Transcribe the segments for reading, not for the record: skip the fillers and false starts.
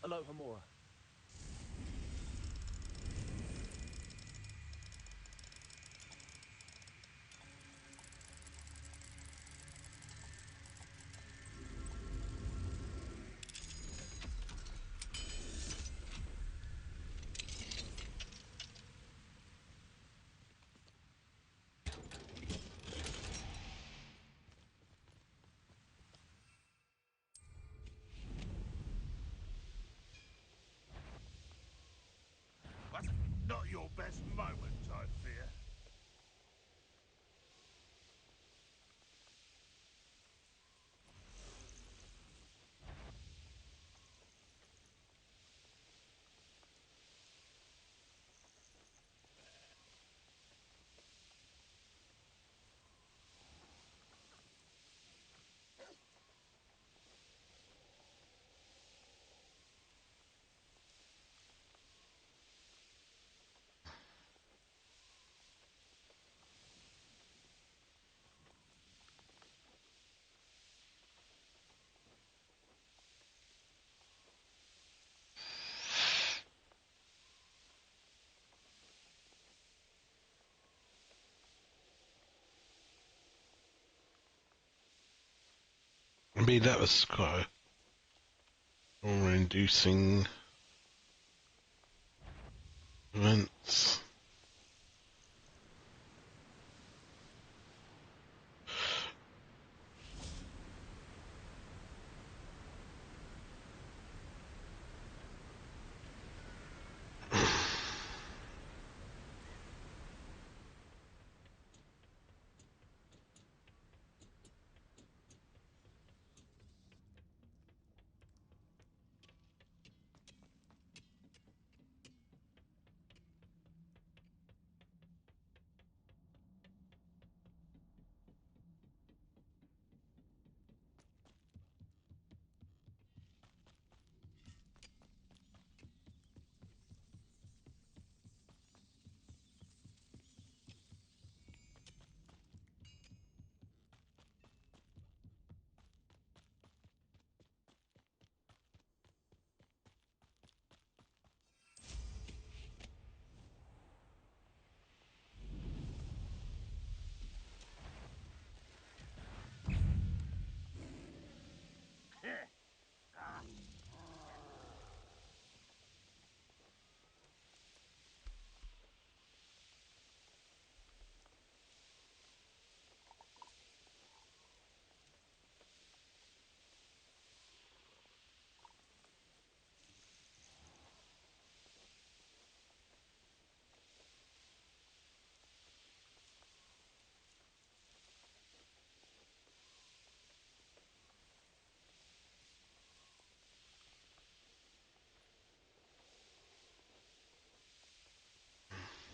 Alert for Mora. What? Not your best moment, I fear. I mean, that was quite a awe-inducing events.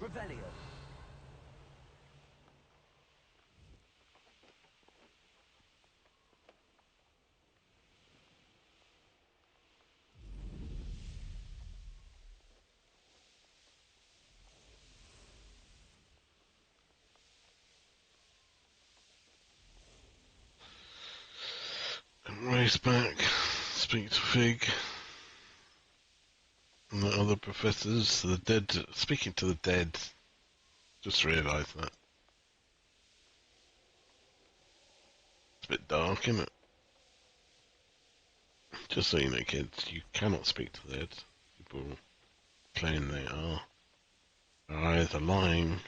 Revelio. Race back, speak to Fig and the other professors, the dead, speaking to the dead, just realised that. It's a bit dark, isn't it? Just so you know, kids, you cannot speak to the dead. People claim they are either lying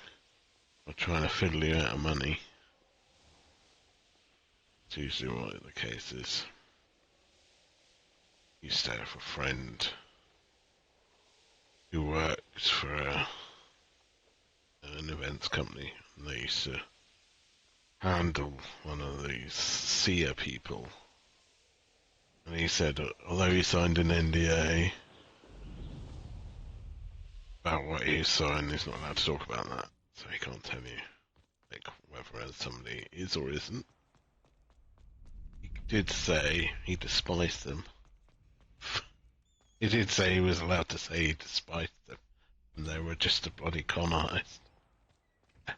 or trying to fiddle you out of money. It's usually what the case is. You stay with a friend who works for an events company, and they used to handle one of these seer people. And he said, although he signed an NDA about what he signed, he's not allowed to talk about that. So he can't tell you, like, whether somebody is or isn't. He did say he despised them. He did say he was allowed to say he despised them, and they were just a bloody con artist. I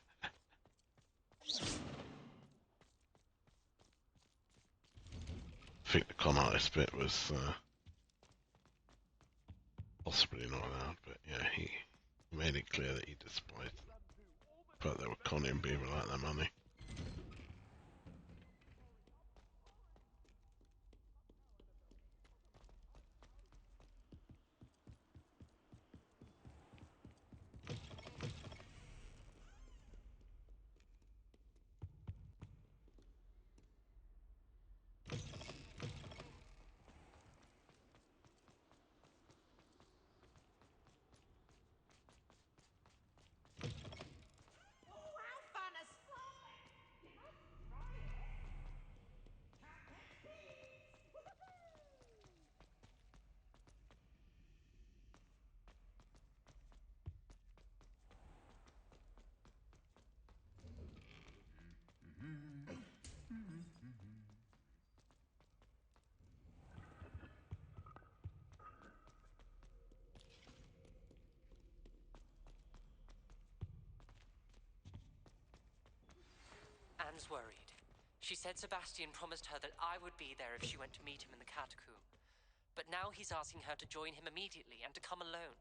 think the con artist bit was possibly not allowed, but yeah, he made it clear that he despised the fact they were conning people like their money. Anne's worried. She said Sebastian promised her that I would be there if she went to meet him in the catacomb. But now he's asking her to join him immediately and to come alone.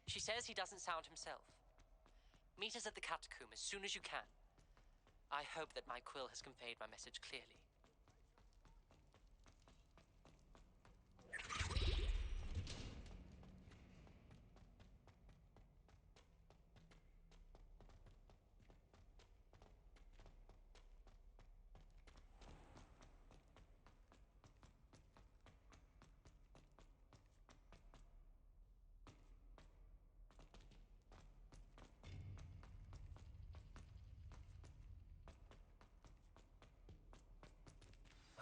She says he doesn't sound himself. Meet us at the catacomb as soon as you can. I hope that my quill has conveyed my message clearly.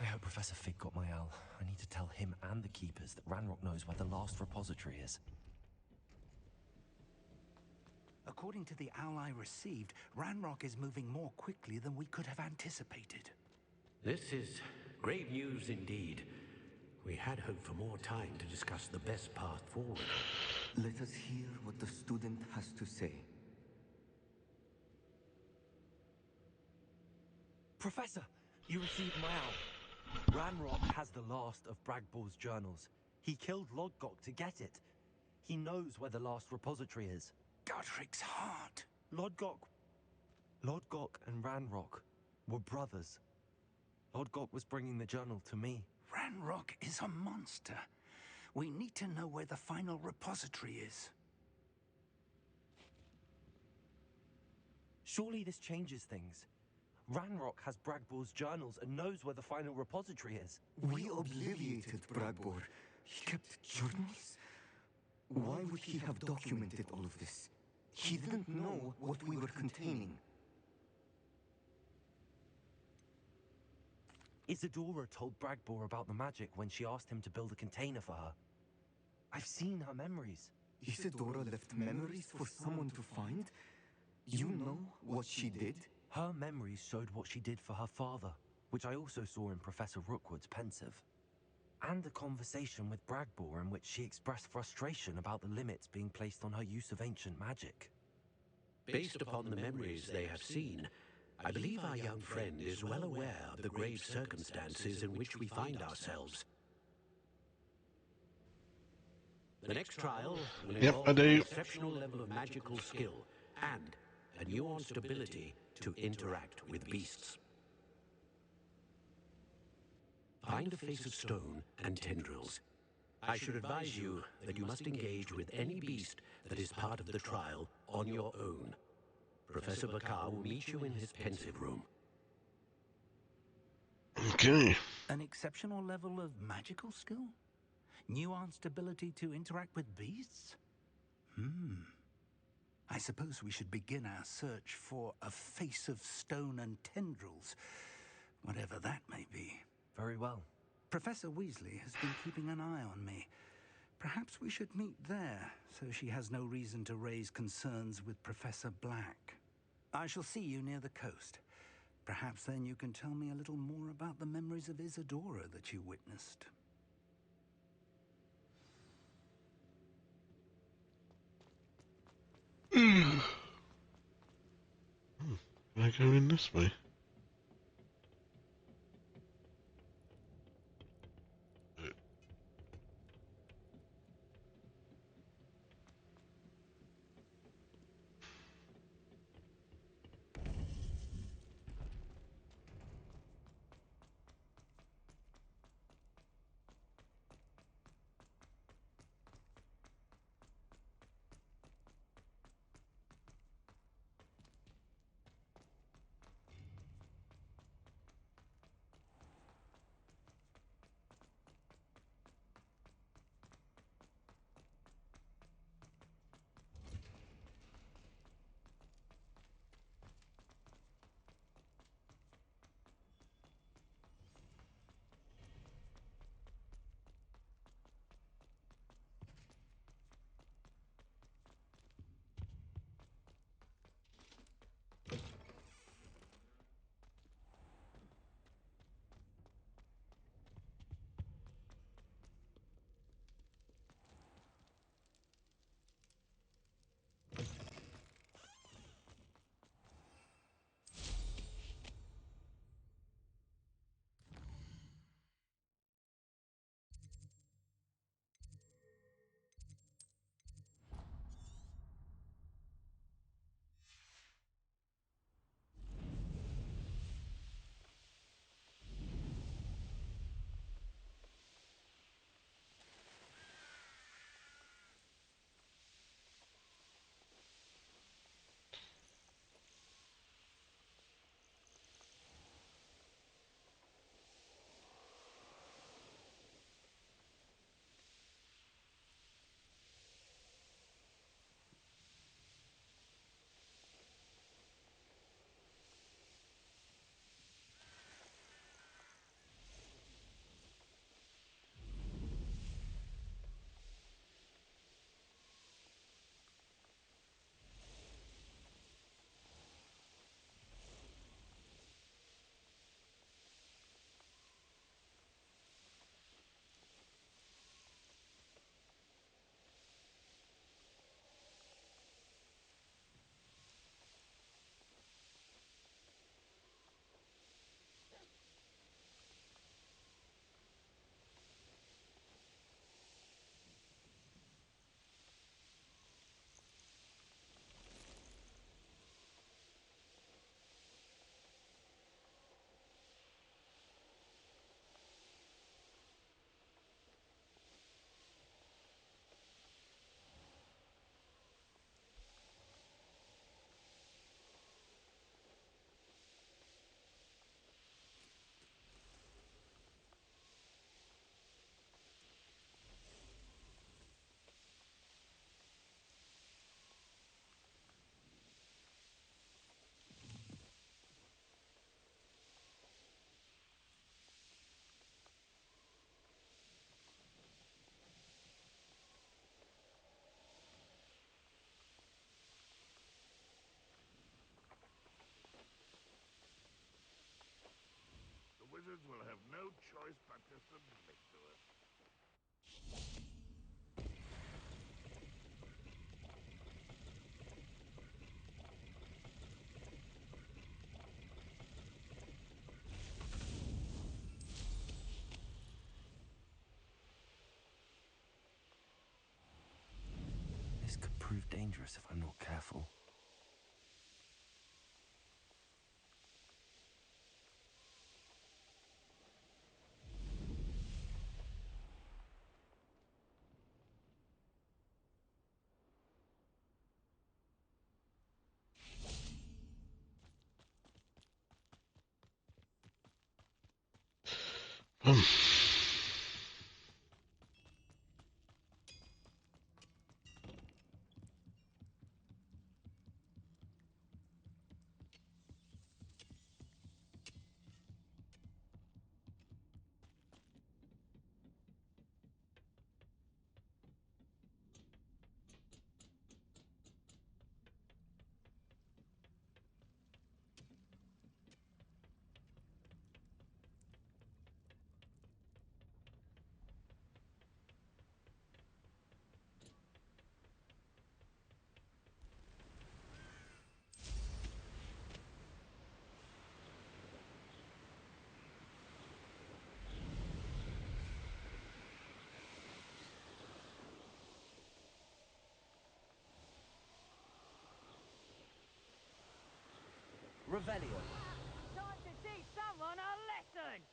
I hope Professor Fig got my owl. I need to tell him and the Keepers that Ranrock knows where the last repository is. According to the owl I received, Ranrock is moving more quickly than we could have anticipated. This is grave news indeed. We had hoped for more time to discuss the best path forward. Let us hear what the student has to say. Professor, you received my owl. Ranrock has the last of Bragbor's journals. He killed Lodgok to get it. He knows where the last repository is. Godric's heart. Lodgok and Ranrock were brothers. Lodgok was bringing the journal to me. Ranrock is a monster. We need to know where the final repository is. Surely this changes things. Ranrock has Bragbor's journals and knows where the final repository is. We obliviated Bragbor. He kept journals? Why would he have documented all of this? He didn't know what we were containing. Isadora told Bragbor about the magic when she asked him to build a container for her. I've seen her memories. Isadora left memories for someone to find? You know what she did? Her memories showed what she did for her father, which I also saw in Professor Rookwood's pensive. And a conversation with Bragbor in which she expressed frustration about the limits being placed on her use of ancient magic. Based upon the memories they have seen, I believe our young friend is well aware of the grave circumstances in which we find ourselves. The next trial will involve an exceptional level of magical skill and a nuanced ability to interact with beasts. Find a face of stone and tendrils. I should advise you that you must engage with any beast that is part of the trial on your own. Professor Bakar will meet you in his pensive room. Okay. An exceptional level of magical skill? Nuanced ability to interact with beasts? I suppose we should begin our search for a face of stone and tendrils, whatever that may be. Very well. Professor Weasley has been keeping an eye on me. Perhaps we should meet there, so she has no reason to raise concerns with Professor Black. I shall see you near the coast. Perhaps then you can tell me a little more about the memories of Isadora that you witnessed. Can I go in this way? wizards will have no choice but to submit to us. This could prove dangerous if I'm not careful. Revelio. Time to teach someone a lesson!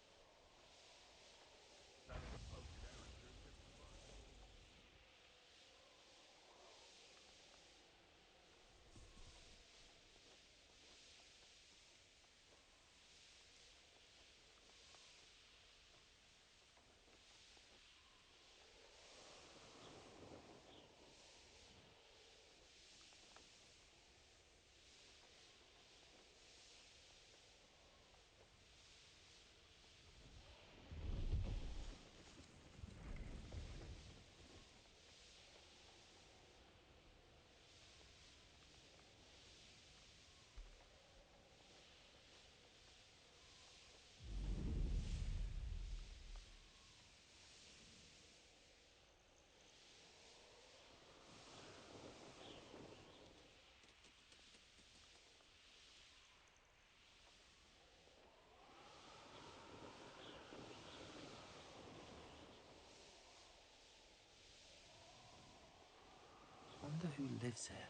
Wonder who lives here.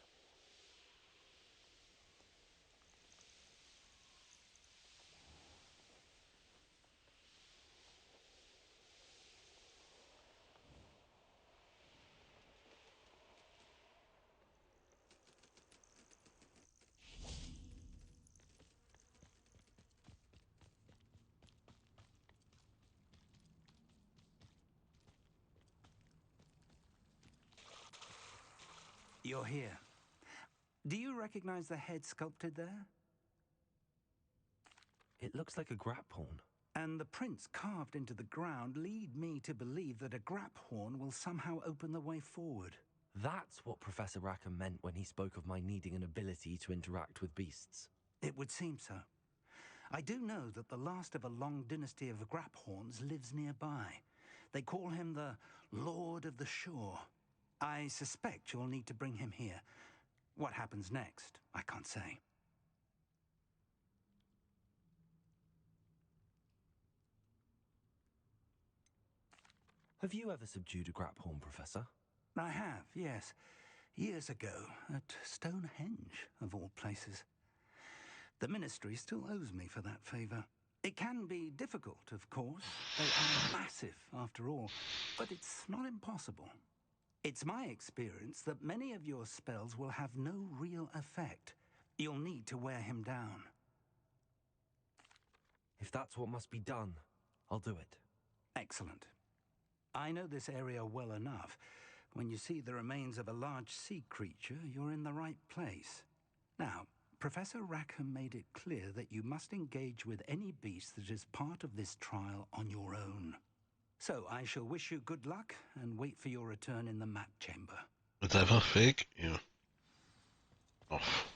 You're here. Do you recognize the head sculpted there? It looks like a grap horn. And the prints carved into the ground lead me to believe that a grap horn will somehow open the way forward. That's what Professor Rackham meant when he spoke of my needing an ability to interact with beasts. It would seem so. I do know that the last of a long dynasty of grap horns lives nearby. They call him the Lord of the Shore. I suspect you'll need to bring him here. What happens next, I can't say. Have you ever subdued a grap horn, Professor? I have, yes. Years ago, at Stonehenge, of all places. The Ministry still owes me for that favor. It can be difficult, of course. They are massive, after all, but it's not impossible. It's my experience that many of your spells will have no real effect. You'll need to wear him down. If that's what must be done, I'll do it. Excellent. I know this area well enough. When you see the remains of a large sea creature, you're in the right place. Now, Professor Rackham made it clear that you must engage with any beast that is part of this trial on your own. So I shall wish you good luck and wait for your return in the map chamber. Whatever, Fig. Yeah. Off.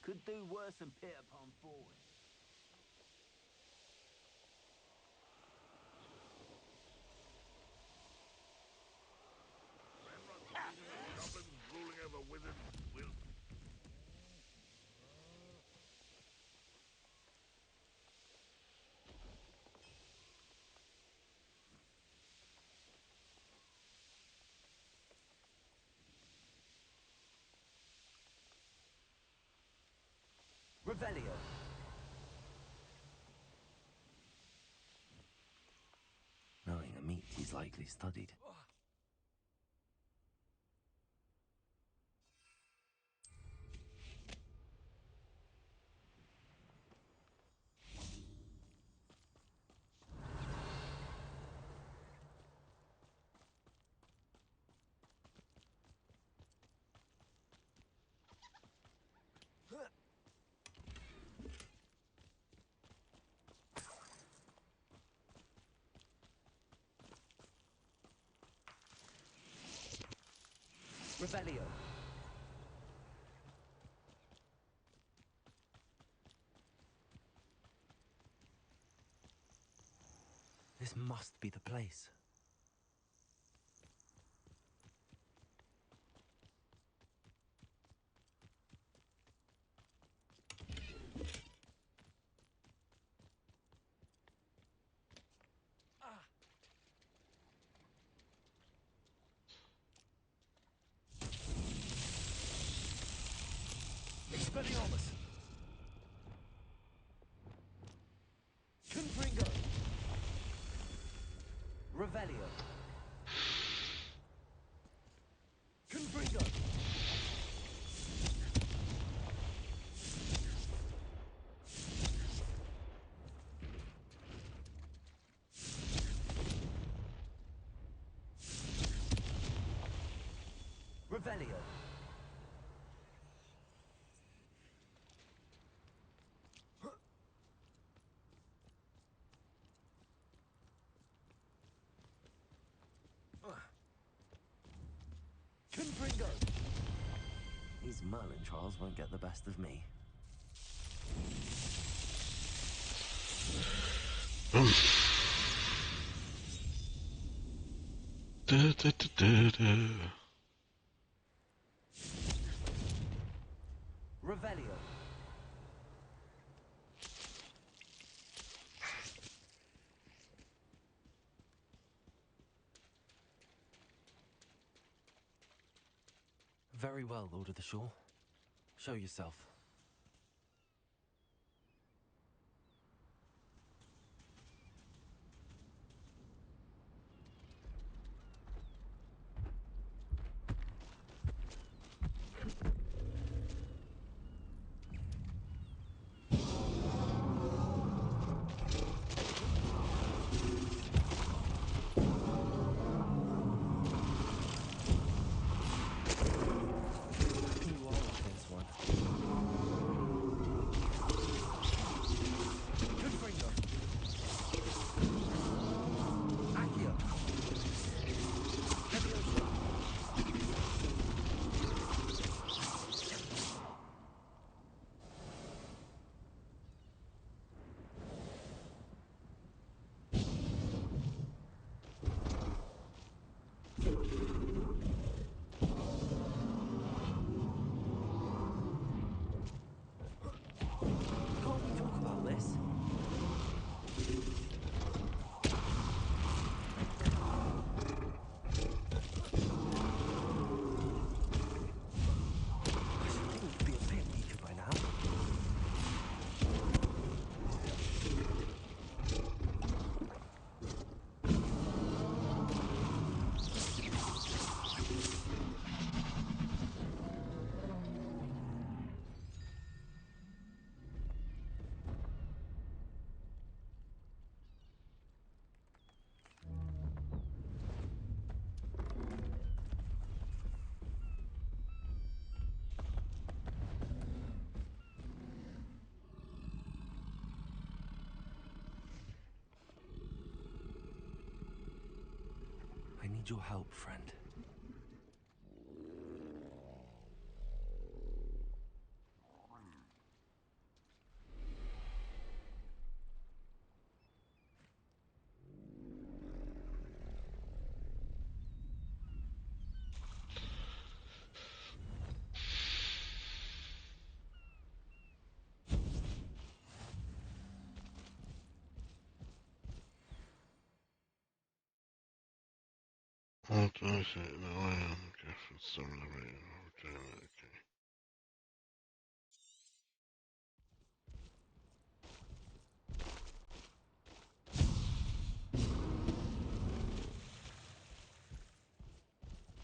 Could do worse than Peter Pan forward. Goblins ruling over wizards will... Revelio. Knowing a meat he's likely studied. Revelio. This must be the place. Expelliarmus! Confringo! Revelio! Confringo! Revelio! Confringo! These Merlin trials won't get the best of me. Revelio. Very well, Lord of the Shore. Show yourself. I need your help, friend. What is it? No, I am. Guess it's some okay.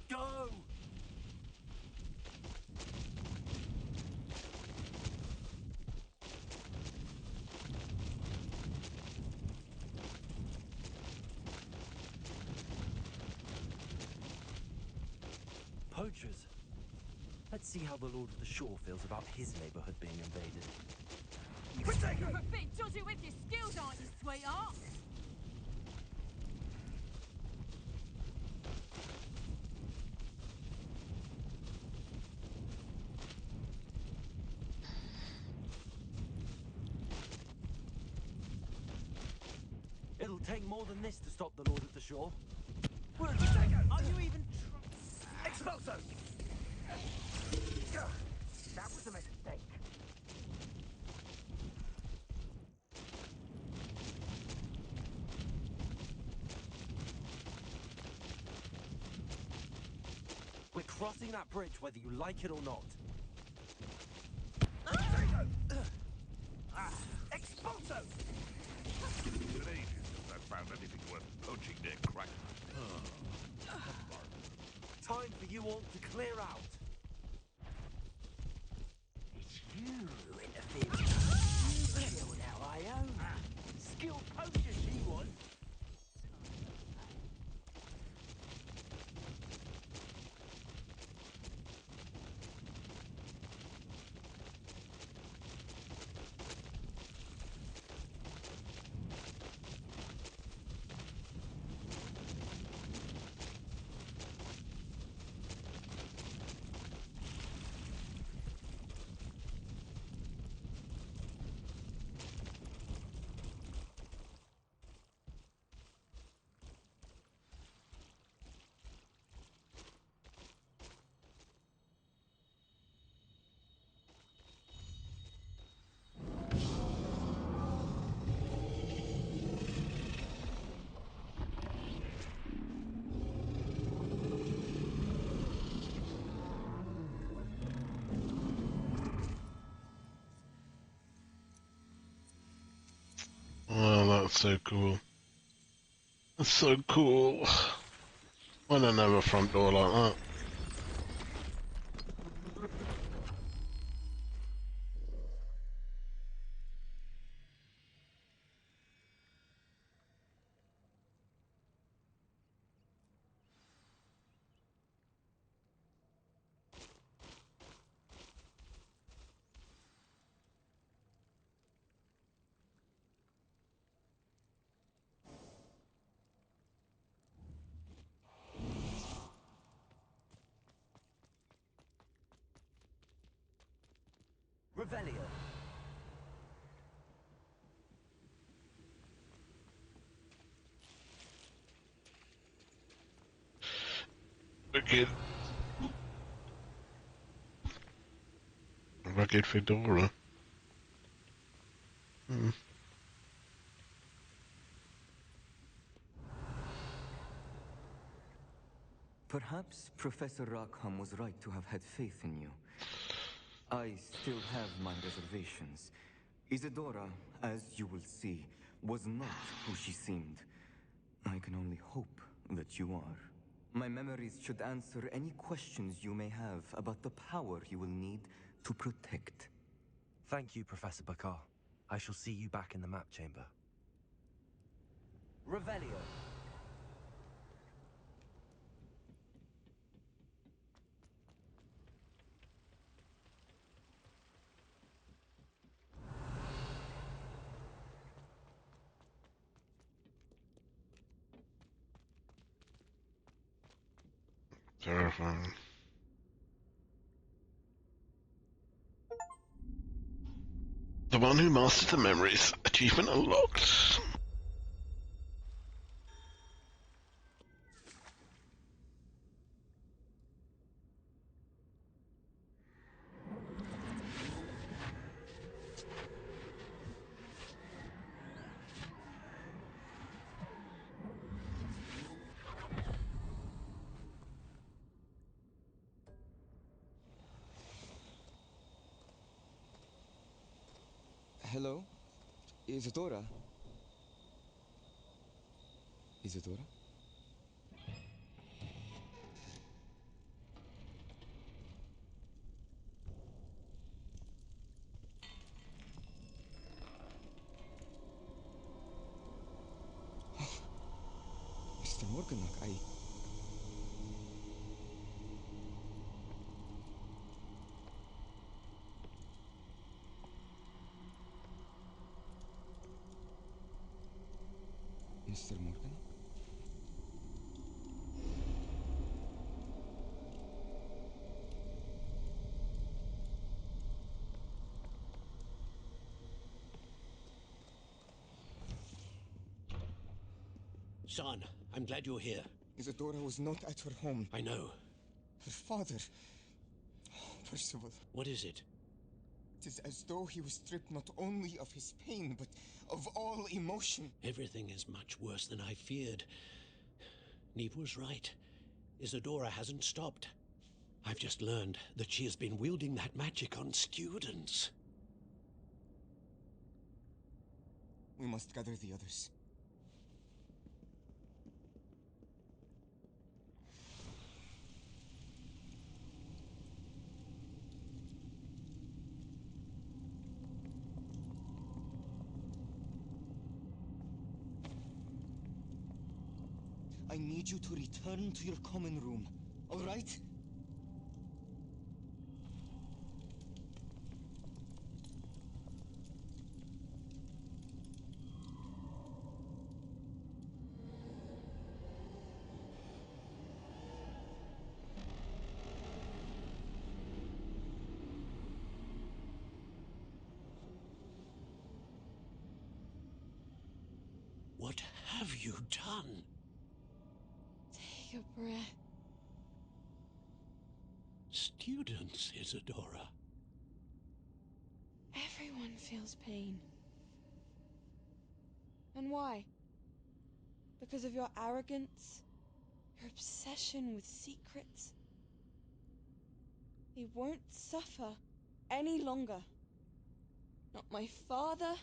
Go! Poachers. Let's see how the Lord of the Shore feels about his neighborhood being invaded. You're a bit dodgy with your skills, aren't you, sweetheart? It'll take more than this to stop the Lord of the Shore. Are you even Expulso! That was a mistake. We're crossing that bridge whether you like it or not. Expulso! It's been ages since I've found anything worth poaching near Crack. Time for you all to clear out. It's you who interfered with me. You now, I own. Skilled poacher she was. Oh, that's so cool. That's so cool. Why don't I have a front door like that? Revelio. Wicked. Rugged fedora. Perhaps Professor Rackham was right to have had faith in you. I still have my reservations. Isadora, as you will see, was not who she seemed. I can only hope that you are. My memories should answer any questions you may have about the power you will need to protect. Thank you, Professor Bakar. I shall see you back in the map chamber. Revelio. Terrifying. The one who masters the memories. Achievement unlocked. Hello? Isadora? Isadora? Mr. Morganlock, Mr. Morgan? Son, I'm glad you're here. Isadora was not at her home. I know. Her father... Percival. What is it? It is as though he was stripped not only of his pain, but of all emotion. Everything is much worse than I feared. Neve was right. Isadora hasn't stopped. I've just learned that she has been wielding that magic on students. We must gather the others. I need you to return to your common room, all right? What have you done? Take a breath. Students, Isadora. Everyone feels pain. And why? Because of your arrogance? Your obsession with secrets? He won't suffer any longer. Not my father,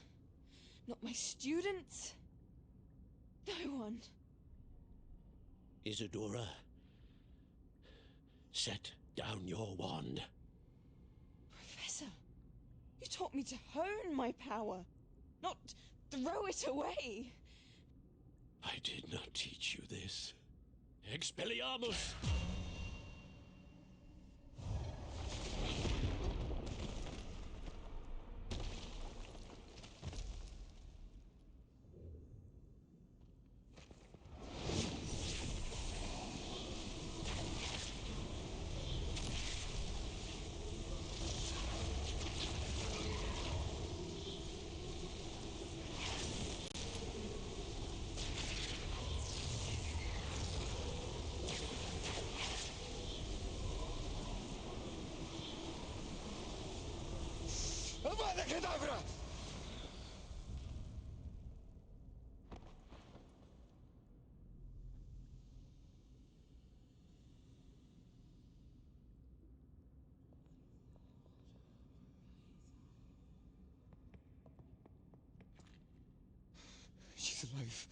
not my students, no one. Isadora, set down your wand. Professor, you taught me to hone my power, not throw it away. I did not teach you this. Expelliarmus! Avada Kedavra! She's alive.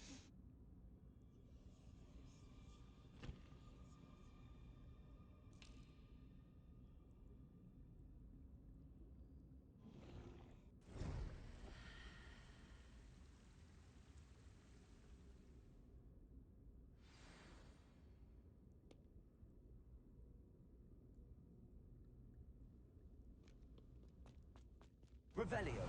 Revelio.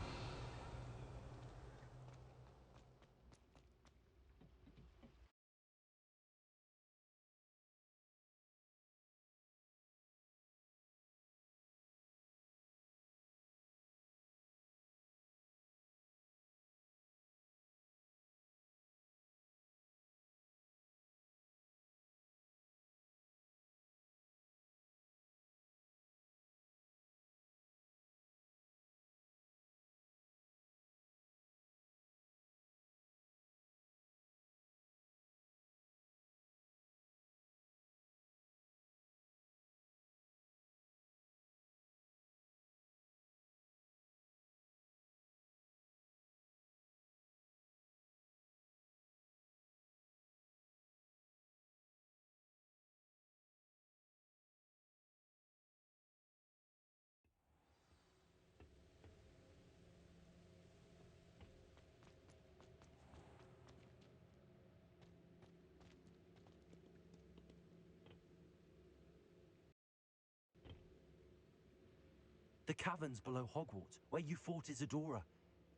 The caverns below Hogwarts, where you fought Isadora.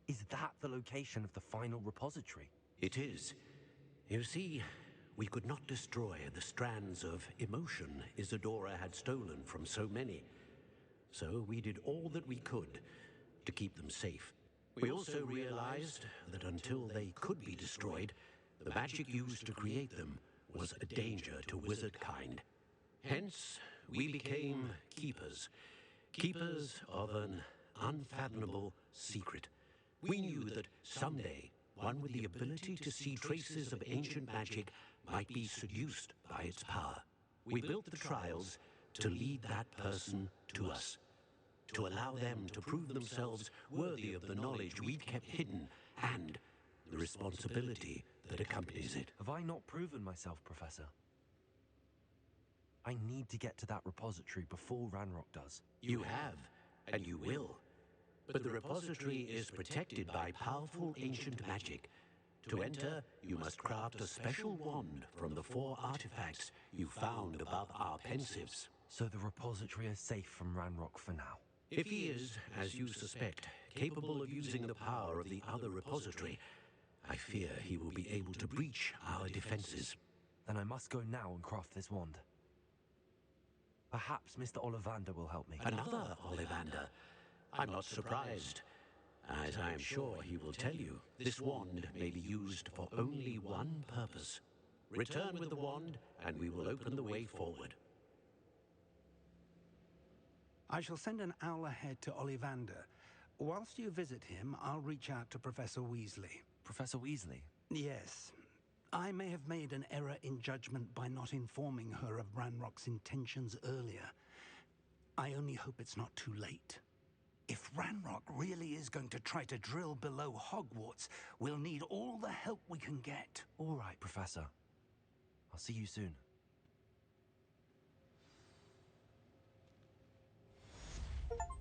Is that the location of the final repository? It is. You see, we could not destroy the strands of emotion Isadora had stolen from so many. So we did all that we could to keep them safe. We also realized that until they could be destroyed, the magic used to create them was a danger to wizard kind. Hence, we became keepers. Keepers of an unfathomable secret. We knew that someday, one with the ability to see traces of ancient magic might be seduced by its power. We built the trials to lead that person to us, to allow them to prove themselves worthy of the knowledge we'd kept hidden and the responsibility that accompanies it. Have I not proven myself, Professor? I need to get to that repository before Ranrock does. You have, and you will. But the repository is protected by powerful ancient magic. To enter, you must craft a special wand from the 4 artifacts you found above our pensives. So the repository is safe from Ranrock for now. If he is, as you suspect, capable of using the power of the other repository, I fear he will be able to breach our defenses. Then I must go now and craft this wand. Perhaps Mr. Ollivander will help me. Another Ollivander? I'm not surprised. As I am sure he will tell you, this wand may be used for only one purpose. Return with the wand, and we will open the way forward. I shall send an owl ahead to Ollivander. Whilst you visit him, I'll reach out to Professor Weasley. Professor Weasley? Yes. I may have made an error in judgment by not informing her of Ranrock's intentions earlier. I only hope it's not too late. If Ranrock really is going to try to drill below Hogwarts, we'll need all the help we can get. All right, Professor. I'll see you soon.